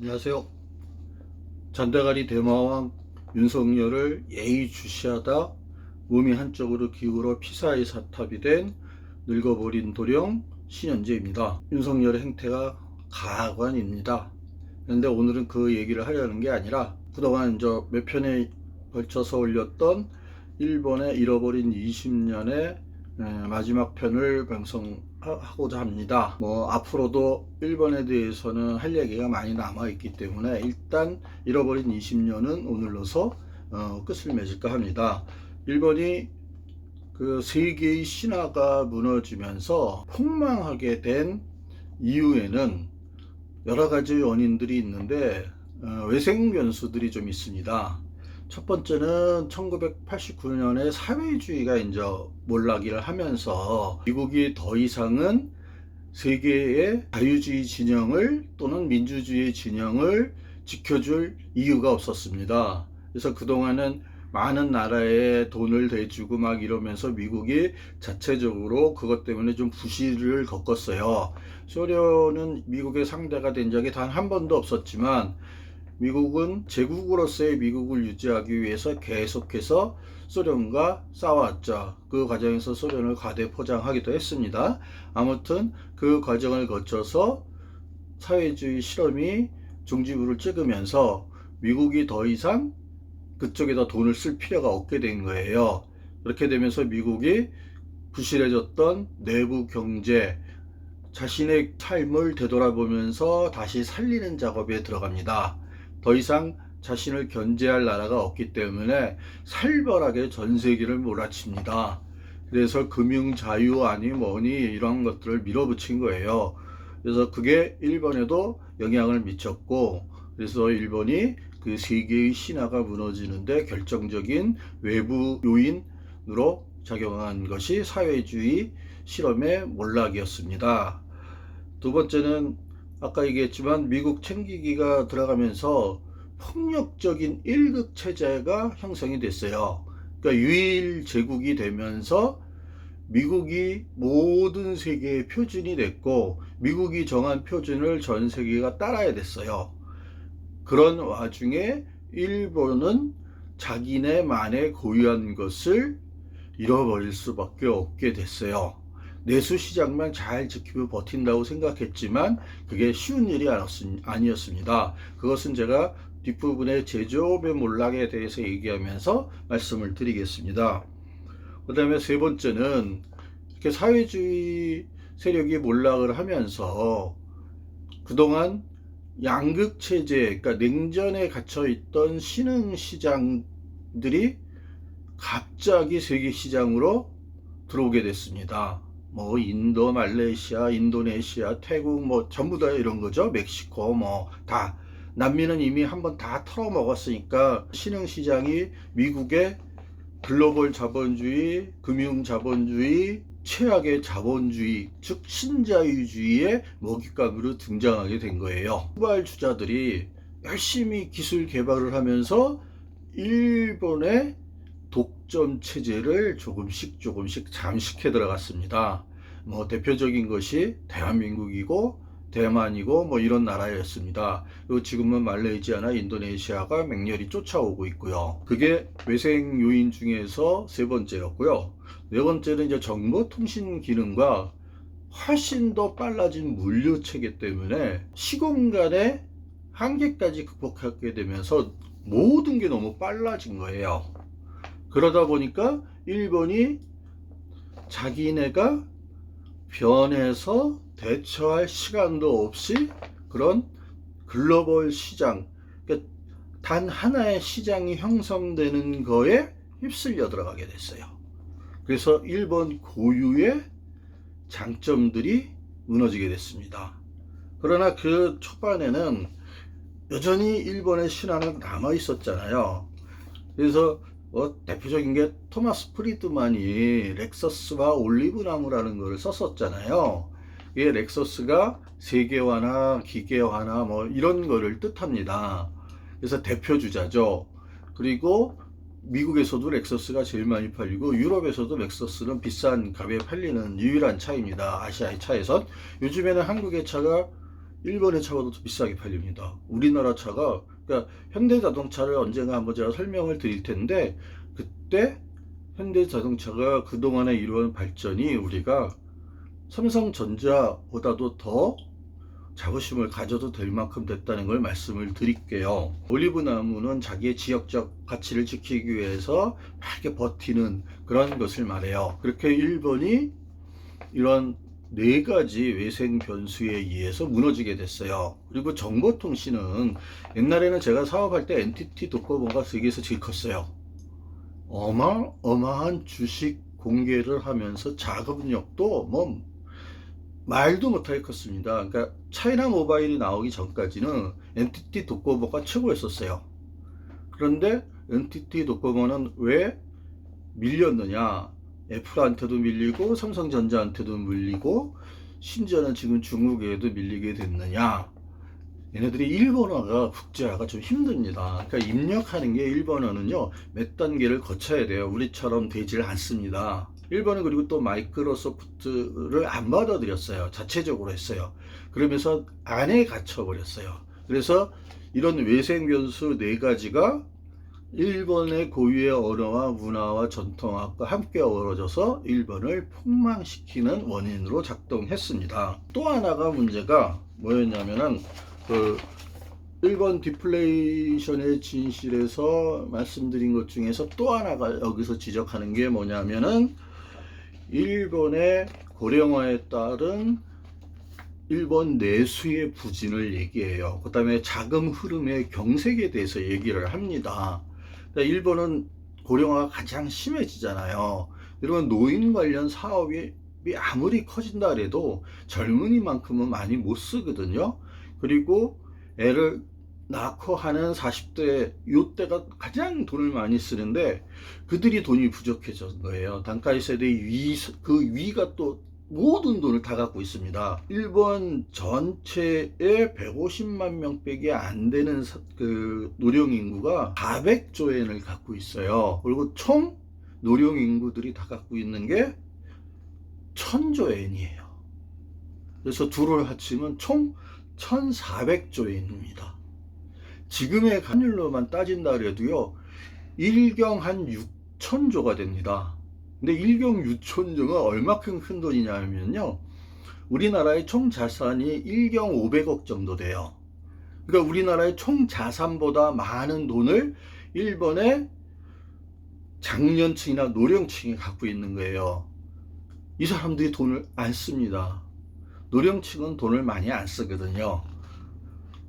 안녕하세요. 잔대가리 대마왕 윤석열을 예의주시하다 몸이 한쪽으로 기울어 피사의 사탑이 된 늙어버린 도령 신현재입니다. 윤석열의 행태가 가관입니다. 그런데 오늘은 그 얘기를 하려는 게 아니라 그동안 몇 편에 걸쳐서 올렸던 일본의 잃어버린 20년의 마지막 편을 방송하고자 합니다. 앞으로도 일본에 대해서는 할 얘기가 많이 남아 있기 때문에 일단 잃어버린 20년은 오늘로서 끝을 맺을까 합니다. 일본이 그 세계의 신화가 무너지면서 폭망하게 된 이유에는 여러 가지 원인들이 있는데 외생 변수들이 좀 있습니다. 첫 번째는 1989년에 사회주의가 이제 몰락을 하면서 미국이 더 이상은 세계의 자유주의 진영을 또는 민주주의 진영을 지켜줄 이유가 없었습니다. 그래서 그동안은 많은 나라에 돈을 대주고 막 이러면서 미국이 자체적으로 그것 때문에 좀 부실을 겪었어요. 소련은 미국의 상대가 된 적이 단 한 번도 없었지만 미국은 제국으로서의 미국을 유지하기 위해서 계속해서 소련과 싸워왔죠. 그 과정에서 소련을 과대포장하기도 했습니다. 아무튼 그 과정을 거쳐서 사회주의 실험이 종지부를 찍으면서 미국이 더 이상 그쪽에다 돈을 쓸 필요가 없게 된 거예요. 그렇게 되면서 미국이 부실해졌던 내부 경제, 자신의 삶을 되돌아보면서 다시 살리는 작업에 들어갑니다. 더 이상 자신을 견제할 나라가 없기 때문에 살벌하게 전 세계를 몰아칩니다. 그래서 금융 자유 아니 뭐니 이런 것들을 밀어붙인 거예요. 그래서 그게 일본에도 영향을 미쳤고, 그래서 일본이 그 세계의 신화가 무너지는데 결정적인 외부 요인으로 작용한 것이 사회주의 실험의 몰락이었습니다. 두 번째는 아까 얘기했지만 미국 챙기기가 들어가면서 폭력적인 일극 체제가 형성이 됐어요. 그러니까 유일 제국이 되면서 미국이 모든 세계의 표준이 됐고 미국이 정한 표준을 전 세계가 따라야 됐어요. 그런 와중에 일본은 자기네만의 고유한 것을 잃어버릴 수밖에 없게 됐어요. 내수 시장만 잘 지키고 버틴다고 생각했지만 그게 쉬운 일이 아니었습니다. 그것은 제가 뒷부분에 제조업의 몰락에 대해서 얘기하면서 말씀을 드리겠습니다. 그 다음에 세 번째는 이렇게 사회주의 세력이 몰락을 하면서 그동안 양극체제, 그러니까 냉전에 갇혀있던 신흥시장들이 갑자기 세계시장으로 들어오게 됐습니다. 인도, 말레이시아, 인도네시아, 태국 전부 다 이런 거죠. 멕시코 다. 남미는 이미 한번 다 털어먹었으니까 신흥시장이 미국의 글로벌 자본주의, 금융 자본주의, 최악의 자본주의, 즉 신자유주의의 먹잇감으로 등장하게 된 거예요. 후발주자들이 열심히 기술 개발을 하면서 일본의 독점 체제를 조금씩 잠식해 들어갔습니다. 대표적인 것이 대한민국이고 대만이고 이런 나라였습니다. 그리고 지금은 말레이시아나 인도네시아가 맹렬히 쫓아오고 있고요. 그게 외생 요인 중에서 세 번째였고요. 네 번째는 이제 정보통신 기능과 훨씬 더 빨라진 물류 체계 때문에 시공간의 한계까지 극복하게 되면서 모든 게 너무 빨라진 거예요. 그러다 보니까 일본이 자기네가 변해서 대처할 시간도 없이 그런 글로벌 시장, 그러니까 단 하나의 시장이 형성되는 거에 휩쓸려 들어가게 됐어요. 그래서 일본 고유의 장점들이 무너지게 됐습니다. 그러나 그 초반에는 여전히 일본의 신화는 남아 있었잖아요. 그래서 대표적인 게 토마스 프리드만이 렉서스와 올리브나무라는 것을 썼었잖아요. 이게 렉서스가 세계화나 기계화나 이런 거를 뜻합니다. 그래서 대표주자죠. 그리고 미국에서도 렉서스가 제일 많이 팔리고 유럽에서도 렉서스는 비싼 값에 팔리는 유일한 차입니다. 아시아의 차에선. 요즘에는 한국의 차가 일본의 차보다 더 비싸게 팔립니다. 우리나라 차가, 그러니까 현대자동차를 언젠가 한번 제가 설명을 드릴 텐데, 그때 현대자동차가 그동안에 이루어온 발전이 우리가 삼성전자보다도 더 자부심을 가져도 될 만큼 됐다는 걸 말씀을 드릴게요. 올리브나무는 자기의 지역적 가치를 지키기 위해서 이렇게 버티는 그런 것을 말해요. 그렇게 일본이 이런 4가지 외생 변수에 의해서 무너지게 됐어요. 그리고 정보통신은 옛날에는 제가 사업할 때 NTT 도코모가 세계에서 제일 컸어요. 어마어마한 주식 공개를 하면서 자금력도 뭐 말도 못하게 컸습니다. 그러니까 차이나 모바일이 나오기 전까지는 NTT 도코모가 최고였었어요. 그런데 NTT 도코모는 왜 밀렸느냐? 애플한테도 밀리고 삼성전자한테도 밀리고 심지어는 지금 중국에도 밀리게 됐느냐? 얘네들이 일본어가 국제화가 좀 힘듭니다. 그러니까 입력하는 게 일본어는요 몇 단계를 거쳐야 돼요. 우리처럼 되질 않습니다. 일본은 그리고 또 마이크로소프트를 안 받아들였어요. 자체적으로 했어요. 그러면서 안에 갇혀버렸어요. 그래서 이런 외생 변수 4가지가 일본의 고유의 언어와 문화와 전통학과 함께 어우러져서 일본을 폭망시키는 원인으로 작동했습니다. 또 하나가 문제가 뭐였냐면은 일본 디플레이션의 진실에서 말씀드린 것 중에서 또 하나가 여기서 지적하는 게 뭐냐면은 일본의 고령화에 따른 일본 내수의 부진을 얘기해요. 그 다음에 자금 흐름의 경색에 대해서 얘기를 합니다. 그러니까 일본은 고령화가 가장 심해지잖아요. 이러면 노인 관련 사업이 아무리 커진다 해도 젊은이만큼은 많이 못 쓰거든요. 그리고 애를 낳고 하는 40대 요때가 가장 돈을 많이 쓰는데 그들이 돈이 부족해진 거예요. 단카이 세대의 그 위가 또 모든 돈을 다 갖고 있습니다. 일본 전체의 150만 명밖에 안 되는 그 노령 인구가 400조 엔을 갖고 있어요. 그리고 총 노령 인구들이 다 갖고 있는 게 1000조 엔이에요. 그래서 둘을 합치면 총 1400조 엔입니다. 지금의 환율로만 따진다 그래도요 1경 한 6천조가 됩니다. 근데 1경 6천조가 얼마큼 큰 돈이냐면요 우리나라의 총 자산이 1경 500억 정도 돼요. 그러니까 우리나라의 총 자산보다 많은 돈을 일본의 장년층이나 노령층이 갖고 있는 거예요. 이 사람들이 돈을 안 씁니다. 노령층은 돈을 많이 안 쓰거든요.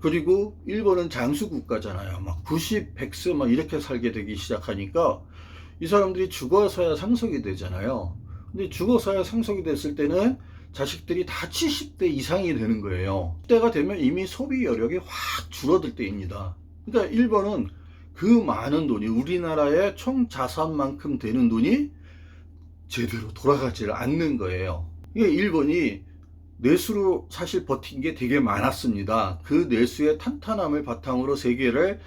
그리고 일본은 장수 국가잖아요. 막 90, 100세 막 이렇게 살게 되기 시작하니까 이 사람들이 죽어서야 상속이 되잖아요. 근데 죽어서야 상속이 됐을 때는 자식들이 다 70대 이상이 되는 거예요. 그때가 되면 이미 소비 여력이 확 줄어들 때입니다. 그러니까 일본은 그 많은 돈이 우리나라의 총 자산만큼 되는 돈이 제대로 돌아가지를 않는 거예요. 이게 일본이 내수로 사실 버틴 게 되게 많았습니다. 그 내수의 탄탄함을 바탕으로 세계를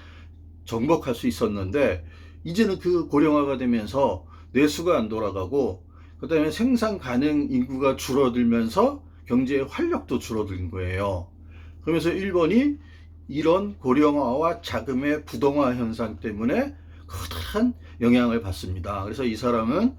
정복할 수 있었는데 이제는 그 고령화가 되면서 내수가 안 돌아가고 그 다음에 생산 가능 인구가 줄어들면서 경제의 활력도 줄어든 거예요. 그러면서 일본이 이런 고령화와 자금의 부동화 현상 때문에 커다란 영향을 받습니다. 그래서 이 사람은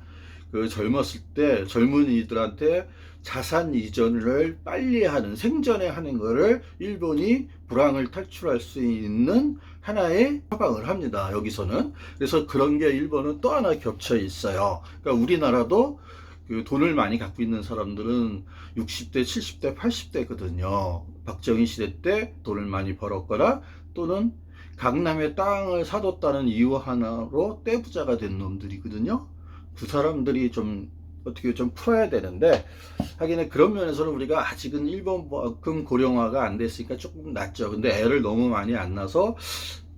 그 젊었을 때 젊은이들한테 자산 이전을 빨리 하는 생전에 하는 거를 일본이 불황을 탈출할 수 있는 하나의 처방을 합니다. 여기서는. 그래서 그런 게 일본은 또 하나 겹쳐 있어요. 그러니까 우리나라도 그 돈을 많이 갖고 있는 사람들은 60대, 70대, 80대거든요. 박정희 시대 때 돈을 많이 벌었거나 또는 강남에 땅을 사뒀다는 이유 하나로 떼부자가 된 놈들이거든요. 그 사람들이 좀 어떻게 좀 풀어야 되는데 하기는 그런 면에서는 우리가 아직은 일본만큼 고령화가 안 됐으니까 조금 낫죠. 근데 애를 너무 많이 안 낳아서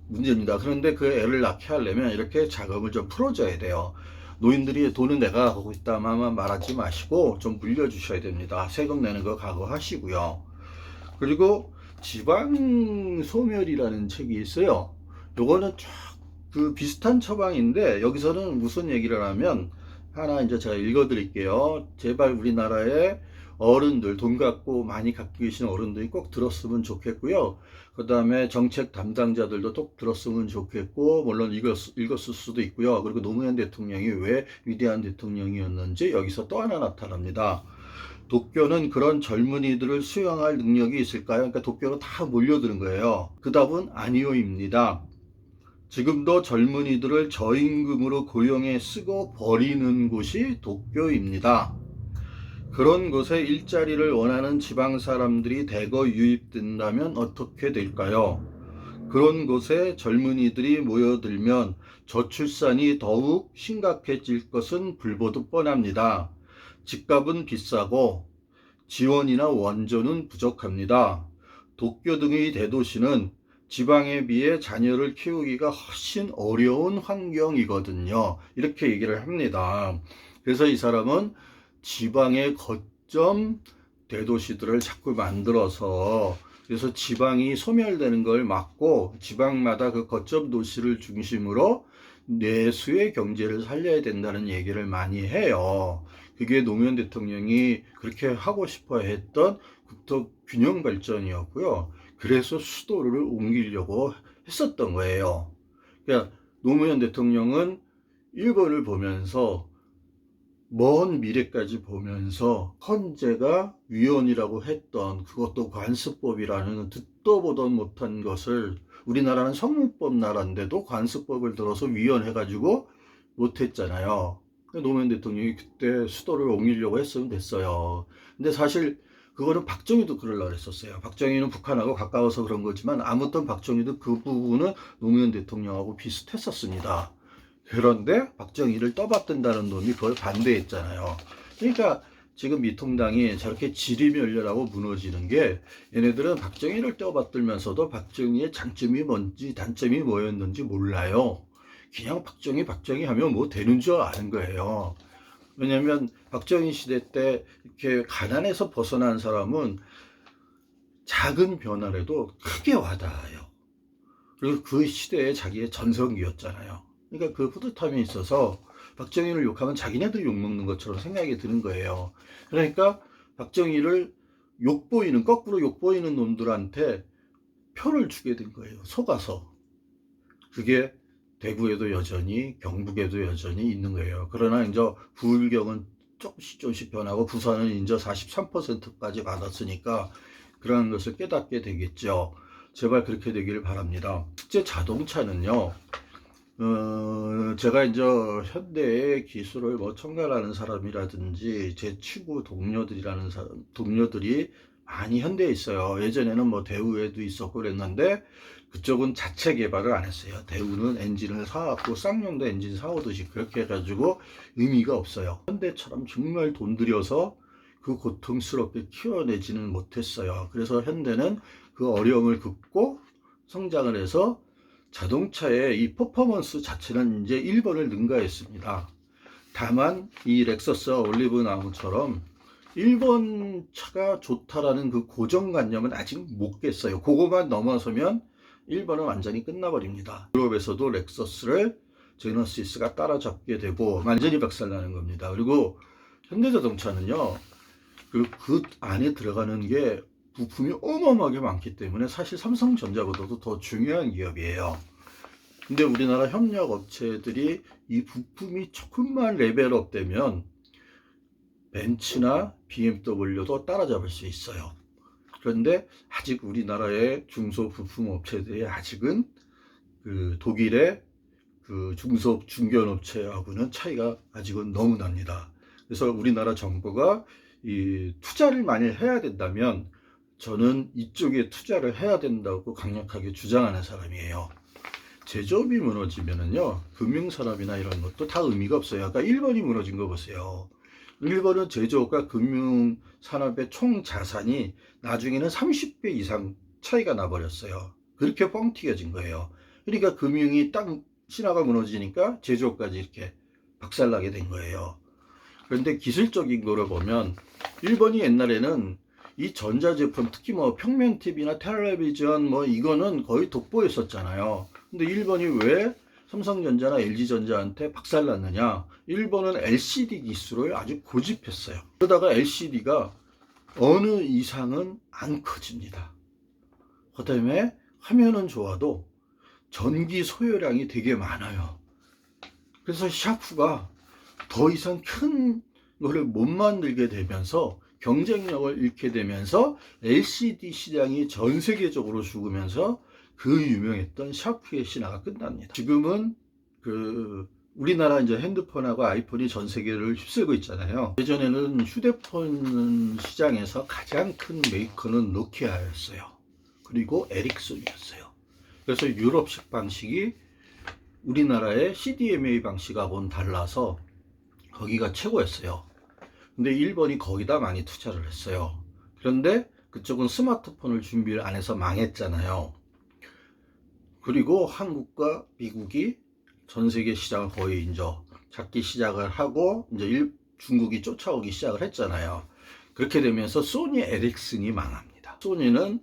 문제입니다. 그런데 그 애를 낳게 하려면 이렇게 자금을 좀 풀어줘야 돼요. 노인들이 돈은 내가 하고 있다만 말하지 마시고 좀 물려주셔야 됩니다. 세금 내는 거 각오하시고요. 그리고 지방소멸이라는 책이 있어요. 요거는 그 비슷한 처방인데 여기서는 무슨 얘기를 하면 하나 이제 제가 읽어 드릴게요. 제발 우리나라에 어른들, 돈 갖고 많이 갖고 계신 어른들이 꼭 들었으면 좋겠고요. 그 다음에 정책 담당자들도 꼭 들었으면 좋겠고, 물론 읽었을 수도 있고요. 그리고 노무현 대통령이 왜 위대한 대통령이었는지 여기서 또 하나 나타납니다. 도쿄는 그런 젊은이들을 수용할 능력이 있을까요? 그러니까 도쿄로 다 몰려드는 거예요. 그 답은 아니요입니다. 지금도 젊은이들을 저임금으로 고용해 쓰고 버리는 곳이 도쿄입니다. 그런 곳에 일자리를 원하는 지방 사람들이 대거 유입된다면 어떻게 될까요? 그런 곳에 젊은이들이 모여들면 저출산이 더욱 심각해질 것은 불보듯 뻔합니다. 집값은 비싸고 지원이나 원조는 부족합니다. 도쿄 등의 대도시는 지방에 비해 자녀를 키우기가 훨씬 어려운 환경이거든요. 이렇게 얘기를 합니다. 그래서 이 사람은 지방의 거점 대도시들을 자꾸 만들어서, 그래서 지방이 소멸되는 걸 막고 지방마다 그 거점 도시를 중심으로 내수의 경제를 살려야 된다는 얘기를 많이 해요. 그게 노무현 대통령이 그렇게 하고 싶어 했던 국토 균형 발전이었고요. 그래서 수도를 옮기려고 했었던 거예요. 그러니까 노무현 대통령은 일본을 보면서 먼 미래까지 보면서 헌재가 위헌이라고 했던, 그것도 관습법이라는 듣도 보도 못한 것을, 우리나라는 성문법 나라인데도 관습법을 들어서 위헌해가지고 못했잖아요. 노무현 대통령이 그때 수도를 옮기려고 했으면 됐어요. 근데 사실 그거는 박정희도 그러려고 했었어요. 박정희는 북한하고 가까워서 그런 거지만 아무튼 박정희도 그 부분은 노무현 대통령하고 비슷했었습니다. 그런데 박정희를 떠받든다는 놈이 그걸 반대했잖아요. 그러니까 지금 미통당이 저렇게 지리멸렬하고 무너지는 게, 얘네들은 박정희를 떠받들면서도 박정희의 장점이 뭔지 단점이 뭐였는지 몰라요. 그냥 박정희 하면 뭐 되는 줄 아는 거예요. 왜냐면 박정희 시대 때 이렇게 가난에서 벗어난 사람은 작은 변화라도 크게 와닿아요. 그리고 그 시대에 자기의 전성기였잖아요. 그러니까 그 뿌듯함이 있어서 박정희를 욕하면 자기네들 욕먹는 것처럼 생각이 드는 거예요. 그러니까 박정희를 거꾸로 욕보이는 놈들한테 표를 주게 된 거예요. 속아서. 그게 대구에도 여전히, 경북에도 여전히 있는 거예요. 그러나 이제 부울경은 조금씩 변하고 부산은 이제 43%까지 받았으니까 그런 것을 깨닫게 되겠죠. 제발 그렇게 되기를 바랍니다. 실제 자동차는요, 제가 이제 현대의 기술을 뭐 첨가하는 사람이라든지 제 친구 동료들이 많이 현대에 있어요. 예전에는 뭐 대우에도 있었고 그랬는데 그쪽은 자체 개발을 안 했어요. 대우는 엔진을 사갖고 쌍용도 엔진 사오듯이 그렇게 해가지고 의미가 없어요. 현대처럼 정말 돈 들여서 그 고통스럽게 키워내지는 못했어요. 그래서 현대는 그 어려움을 긋고 성장을 해서 자동차의 이 퍼포먼스 자체는 이제 1번을 능가했습니다. 다만 이 렉서스와 올리브 나무처럼 1번 차가 좋다라는 그 고정관념은 아직 못 깼어요. 그거만 넘어서면 1번은 완전히 끝나버립니다. 유럽에서도 렉서스를 제너시스가 따라잡게 되고 완전히 박살나는 겁니다. 그리고 현대자동차는요, 그 안에 들어가는 게 부품이 어마어마하게 많기 때문에 사실 삼성전자보다도 더 중요한 기업이에요. 근데 우리나라 협력업체들이 이 부품이 조금만 레벨업 되면 벤츠나 BMW도 따라잡을 수 있어요. 그런데 아직 우리나라의 중소부품업체들이 아직은 그 독일의 그 중견업체하고는 차이가 아직은 너무 납니다. 그래서 우리나라 정부가 이 투자를 많이 해야 된다면 저는 이쪽에 투자를 해야 된다고 강력하게 주장하는 사람이에요. 제조업이 무너지면은요, 금융산업이나 이런 것도 다 의미가 없어요. 아까 1번이 무너진 거 보세요. 1번은 제조업과 금융산업의 총 자산이 나중에는 30배 이상 차이가 나버렸어요. 그렇게 뻥 튀겨진 거예요. 그러니까 금융이 딱 신화가 무너지니까 제조업까지 이렇게 박살나게 된 거예요. 그런데 기술적인 거를 보면 1번이 옛날에는 이 전자제품, 특히 뭐 평면 TV나 텔레비전 뭐 이거는 거의 독보였었잖아요. 근데 1번이 왜 삼성전자나 LG전자한테 박살났느냐? 1번은 LCD 기술을 아주 고집했어요. 그러다가 LCD가 어느 이상은 안 커집니다. 그 다음에 화면은 좋아도 전기 소요량이 되게 많아요. 그래서 샤프가 더 이상 큰 거를 못 만들게 되면서 경쟁력을 잃게 되면서 LCD 시장이 전 세계적으로 죽으면서 그 유명했던 샤프의 신화가 끝납니다. 지금은 우리나라 이제 핸드폰하고 아이폰이 전 세계를 휩쓸고 있잖아요. 예전에는 휴대폰 시장에서 가장 큰 메이커는 노키아였어요. 그리고 에릭슨이었어요. 그래서 유럽식 방식이 우리나라의 CDMA 방식하고는 달라서 거기가 최고였어요. 근데 일본이 거기다 많이 투자를 했어요. 그런데 그쪽은 스마트폰을 준비를 안 해서 망했잖아요. 그리고 한국과 미국이 전 세계 시장을 거의 이제 잡기 시작을 하고 이제 중국이 쫓아오기 시작을 했잖아요. 그렇게 되면서 소니 에릭슨이 망합니다. 소니는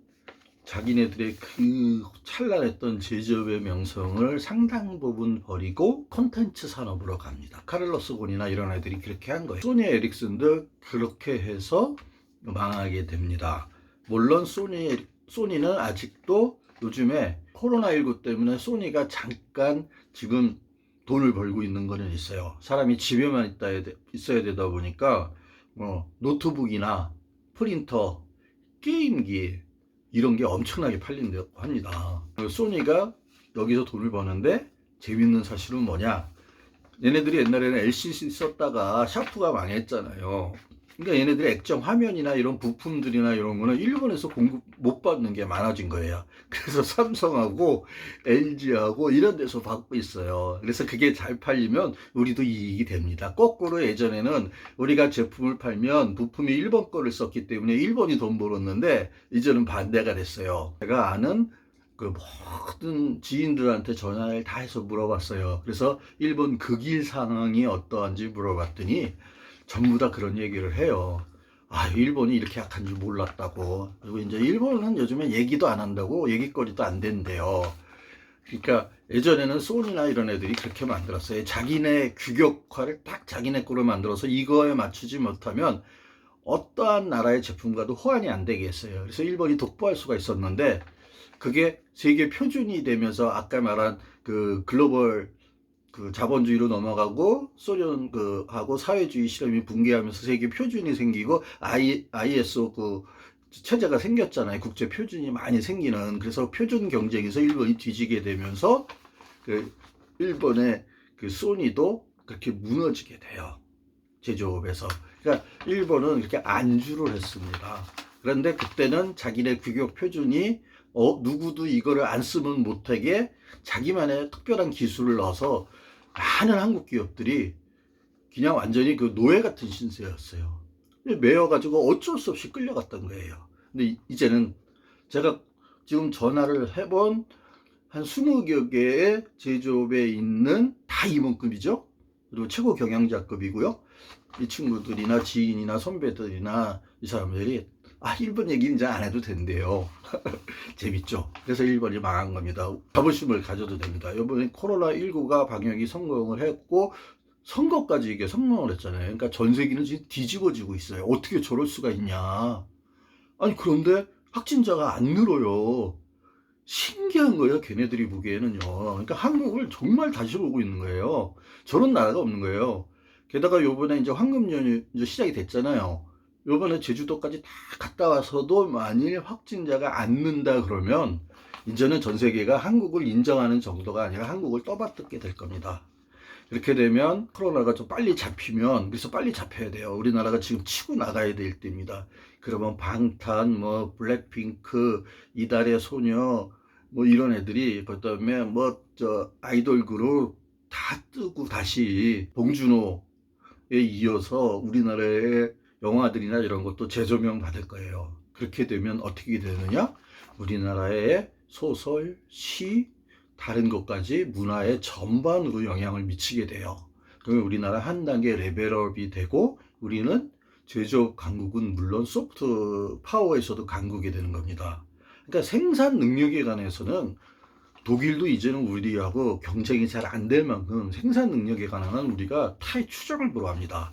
자기네들의 그 찬란했던 제조업의 명성을 상당 부분 버리고 콘텐츠 산업으로 갑니다. 카를로스 곤이나 이런 애들이 그렇게 한 거예요. 소니 에릭슨도 그렇게 해서 망하게 됩니다. 물론 소니는 아직도 요즘에 코로나19 때문에 소니가 잠깐 지금 돈을 벌고 있는 거는 있어요. 사람이 집에만 있어야 되다 보니까 노트북이나 프린터, 게임기 이런 게 엄청나게 팔린다고 합니다. 소니가 여기서 돈을 버는데 재밌는 사실은 뭐냐, 얘네들이 옛날에는 LCD 썼다가 샤프가 망했잖아요. 그러니까 얘네들이 액정 화면이나 이런 부품들이나 이런 거는 일본에서 공급 못 받는 게 많아진 거예요. 그래서 삼성하고 LG하고 이런 데서 받고 있어요. 그래서 그게 잘 팔리면 우리도 이익이 됩니다. 거꾸로 예전에는 우리가 제품을 팔면 부품이 일본 거를 썼기 때문에 일본이 돈 벌었는데 이제는 반대가 됐어요. 제가 아는 그 모든 지인들한테 전화를 다 해서 물어봤어요. 그래서 일본 극일 상황이 어떠한지 물어봤더니 전부 다 그런 얘기를 해요. 아, 일본이 이렇게 약한 줄 몰랐다고. 그리고 이제 일본은 요즘에 얘기도 안 한다고, 얘기거리도 안 된대요. 그러니까 예전에는 소니나 이런 애들이 그렇게 만들었어요. 자기네 규격화를 딱 자기네 거로 만들어서 이거에 맞추지 못하면 어떠한 나라의 제품과도 호환이 안 되게 했어요. 그래서 일본이 독보할 수가 있었는데 그게 세계 표준이 되면서 아까 말한 그 글로벌 자본주의로 넘어가고 소련 하고 사회주의 실험이 붕괴하면서 세계 표준이 생기고 ISO 체제가 생겼잖아요. 국제 표준이 많이 생기는. 그래서 표준 경쟁에서 일본이 뒤지게 되면서 일본의 소니도 그렇게 무너지게 돼요. 제조업에서. 그러니까 일본은 그렇게 안주를 했습니다. 그런데 그때는 자기네 규격 표준이 누구도 이거를 안 쓰면 못하게 자기만의 특별한 기술을 넣어서 많은 한국 기업들이 그냥 완전히 노예 같은 신세였어요. 매여가지고 어쩔 수 없이 끌려갔던 거예요. 근데 이제는 제가 지금 전화를 해본 한 20여 개의 제조업에 있는 다 임원급이죠. 그리고 최고 경영자급이고요. 이 친구들이나 지인이나 선배들이나 이 사람들이 일본 얘기 이제 안 해도 된대요. 재밌죠. 그래서 일본이 망한 겁니다. 자부심을 가져도 됩니다. 이번에 코로나19가 방역이 성공을 했고 선거까지 이게 성공을 했잖아요. 그러니까 전 세계는 지금 뒤집어지고 있어요. 어떻게 저럴 수가 있냐. 아니 그런데 확진자가 안 늘어요. 신기한 거예요. 걔네들이 보기에는요. 그러니까 한국을 정말 다시 보고 있는 거예요. 저런 나라가 없는 거예요. 게다가 요번에 이제 황금연휴 이제 시작이 됐잖아요. 요번에 제주도까지 다 갔다 와서도 만일 확진자가 안 는다 그러면 이제는 전 세계가 한국을 인정하는 정도가 아니라 한국을 떠받듣게 될 겁니다. 이렇게 되면 코로나가 좀 빨리 잡히면, 그래서 빨리 잡혀야 돼요. 우리나라가 지금 치고 나가야 될 때입니다. 그러면 방탄, 블랙핑크, 이달의 소녀, 이런 애들이, 그 다음에 아이돌 그룹 다 뜨고 다시 봉준호에 이어서 우리나라의 영화들이나 이런 것도 재조명 받을 거예요. 그렇게 되면 어떻게 되느냐? 우리나라의 소설, 시, 다른 것까지 문화의 전반으로 영향을 미치게 돼요. 그러면 우리나라 한 단계 레벨업이 되고 우리는 제조업 강국은 물론 소프트 파워에서도 강국이 되는 겁니다. 그러니까 생산 능력에 관해서는 독일도 이제는 우리하고 경쟁이 잘 안 될 만큼 생산 능력에 관한 우리가 타의 추종을 불허합니다.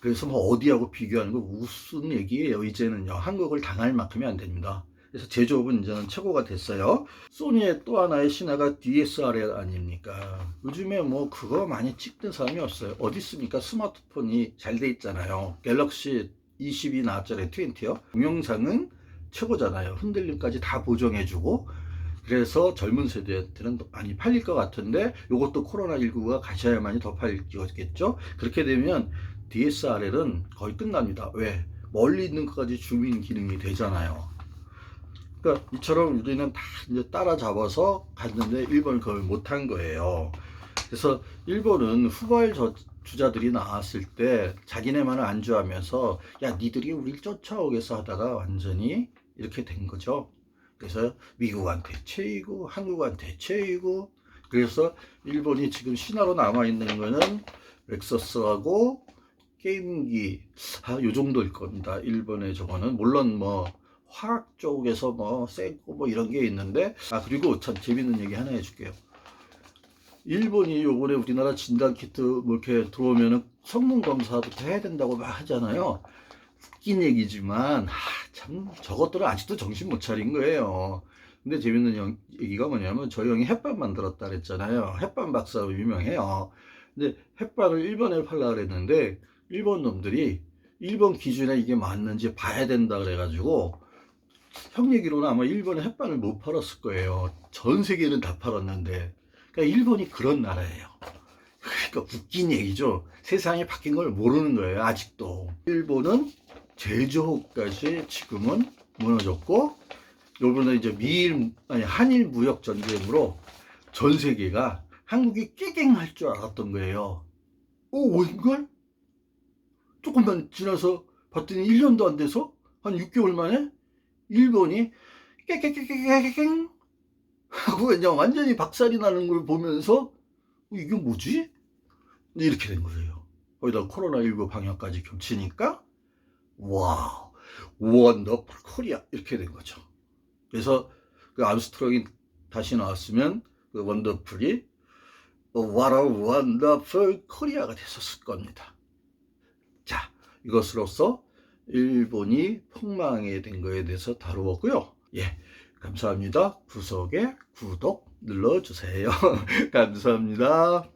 그래서 뭐 어디하고 비교하는 거 무슨 얘기예요. 이제는요. 한국을 당할 만큼이 안 됩니다. 그래서 제조업은 이제는 최고가 됐어요. 소니의 또 하나의 신화가 DSLR 아닙니까? 요즘에 뭐 그거 많이 찍는 사람이 없어요. 어디 있습니까? 스마트폰이 잘 돼 있잖아요. 갤럭시 20이 나왔잖아요. 20요. 동영상은 최고잖아요. 흔들림까지 다 보정해주고. 그래서 젊은 세대한테는 많이 팔릴 것 같은데, 이것도 코로나19가 가셔야만이 더 팔리겠죠. 그렇게 되면 DSLR은 거의 끝납니다. 왜? 멀리 있는 것까지 줌인 기능이 되잖아요. 그러니까 이처럼 우리는 다 이제 따라잡아서 갔는데 일본은 그걸 못한 거예요. 그래서 일본은 주자들이 나왔을 때 자기네만을 안주하면서 야 니들이 우리를 쫓아오겠어 하다가 완전히 이렇게 된 거죠. 그래서 미국한테 채이고 한국한테 채이고, 그래서 일본이 지금 신화로 남아있는 거는 렉서스하고 게임기, 요 정도일 겁니다. 일본의 저거는 물론 뭐 화학 쪽에서 뭐 세고 뭐 이런 게 있는데, 그리고 참 재밌는 얘기 하나 해줄게요. 일본이 요번에 우리나라 진단 키트 뭐 이렇게 들어오면은 성능 검사부터 해야 된다고 막 하잖아요. 웃긴 얘기지만 참 저것들은 아직도 정신 못 차린 거예요. 근데 재밌는 얘기가 뭐냐면 저 형이 햇반 만들었다 그랬잖아요. 햇반 박사로 유명해요. 근데 햇반을 일본에 팔라 그랬는데 일본 놈들이 일본 기준에 이게 맞는지 봐야 된다 그래가지고, 형 얘기로는 아마 일본에 햇반을 못 팔았을 거예요. 전 세계는 다 팔았는데. 그러니까 일본이 그런 나라예요. 그러니까 웃긴 얘기죠. 세상이 바뀐 걸 모르는 거예요. 아직도. 일본은 제조업까지 지금은 무너졌고, 요번에 이제 한일 무역 전쟁으로 전 세계가 한국이 깨갱할 줄 알았던 거예요. 웬걸? 조금만 지나서 봤더니 1년도 안 돼서 한 6개월 만에 일본이 깨깨깨깨깨깽 하고 그냥 완전히 박살이 나는 걸 보면서 이게 뭐지? 이렇게 된 거예요. 거기다 코로나19 방역까지 겹치니까 와우, 원더풀 코리아 이렇게 된 거죠. 그래서 그 암스트롱이 다시 나왔으면 그 원더풀이 What a wonderful Korea가 됐었을 겁니다. 자, 이것으로써 일본이 폭망하게 된 거에 대해서 다루었고요. 예, 감사합니다. 구석에 구독 눌러주세요. 감사합니다.